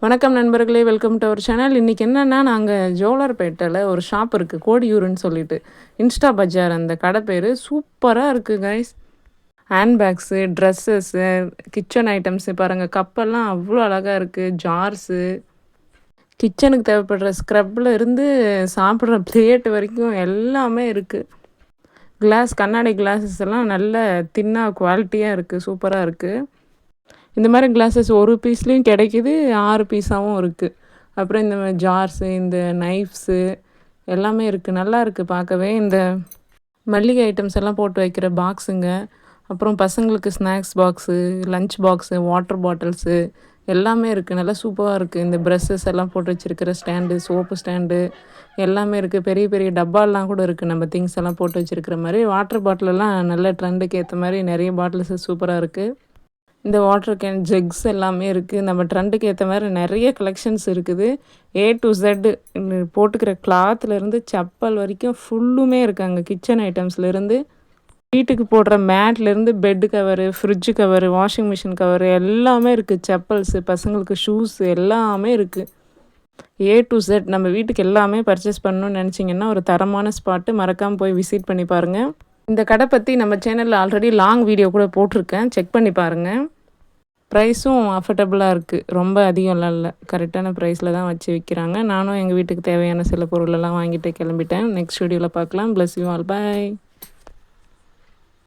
வணக்கம் நண்பர்களே, welcome to our channel. இன்றைக்கி என்னென்னா, நாங்கள் ஜோலார்பேட்டையில் ஒரு ஷாப் இருக்குது, கோடியூருன்னு சொல்லிட்டு. இன்ஸ்டா பஜார் அந்த கடை பேர். சூப்பராக இருக்குது guys. Handbags, dresses, kitchen items பாருங்கள். கப்பெல்லாம் அவ்வளோ அழகாக இருக்குது. ஜார்ஸு, கிச்சனுக்கு தேவைப்படுற ஸ்க்ரப்பில் இருந்து சாப்பிட்ற பிளேட்டு வரைக்கும் எல்லாமே இருக்குது. கிளாஸ், கண்ணாடி கிளாஸஸ் எல்லாம் நல்ல தின்னாக குவாலிட்டியாக இருக்குது. சூப்பராக இருக்குது. இந்த மாதிரி கிளாஸஸ் ஒரு பீஸ்லேயும் கிடைக்கிது, 6 பீஸாகவும் இருக்குது. அப்புறம் இந்த ஜார்ஸு, இந்த நைஃப்ஸு எல்லாமே இருக்குது. நல்லா இருக்குது பார்க்கவே. இந்த மல்லிகை ஐட்டம்ஸ் எல்லாம் போட்டு வைக்கிற பாக்ஸுங்க, அப்புறம் பசங்களுக்கு snacks box, lunch box, water bottles எல்லாமே இருக்குது. நல்லா சூப்பராக இருக்குது. இந்த ப்ரெஷ்ஷஸ் எல்லாம் போட்டு வச்சுருக்கிற ஸ்டாண்டு, சோப்பு ஸ்டாண்டு எல்லாமே இருக்குது. பெரிய பெரிய டப்பாலாம் கூட இருக்குது, நம்ம திங்ஸ் எல்லாம் போட்டு வச்சுருக்கிற மாதிரி. வாட்டர் பாட்டிலெல்லாம் நல்ல ட்ரெண்டுக்கு ஏற்ற மாதிரி நிறைய பாட்டில்ஸு சூப்பராக இருக்குது. இந்த வாட்டர் கேன், ஜெக்ஸ் எல்லாமே இருக்குது. நம்ம ட்ரெண்டுக்கு ஏற்ற மாதிரி நிறைய கலெக்ஷன்ஸ் இருக்குது. A to Z போட்டுக்கிற கிளாத்துலேருந்து செப்பல் வரைக்கும் ஃபுல்லுமே இருக்காங்க. கிச்சன் ஐட்டம்ஸ்லேருந்து, வீட்டுக்கு போடுற மேட்லேருந்து, bed cover, fridge cover, washing machine cover எல்லாமே இருக்குது. செப்பல்ஸு, பசங்களுக்கு ஷூஸு எல்லாமே இருக்குது. A to Z நம்ம வீட்டுக்கு எல்லாமே பர்ச்சேஸ் பண்ணணும்னு நினச்சிங்கன்னா ஒரு தரமான ஸ்பாட்டு. மறக்காமல் போய் விசிட் பண்ணி பாருங்கள். இந்த கடை பற்றி நம்ம சேனலில் ஆல்ரெடி லாங் வீடியோ கூட போட்டிருக்கேன், செக் பண்ணி பாருங்கள். ப்ரைஸும் அஃபர்டபுளாக இருக்குது, ரொம்ப அதிகம்லாம் இல்லை, கரெக்டான ப்ரைஸில் தான் வச்சு விற்கிறாங்க. நானும் எங்கள் வீட்டுக்கு தேவையான சில பொருளெல்லாம் வாங்கிட்டு கிளம்பிட்டேன். நெக்ஸ்ட் வீடியோவில் பார்க்கலாம். Bless you all, bye.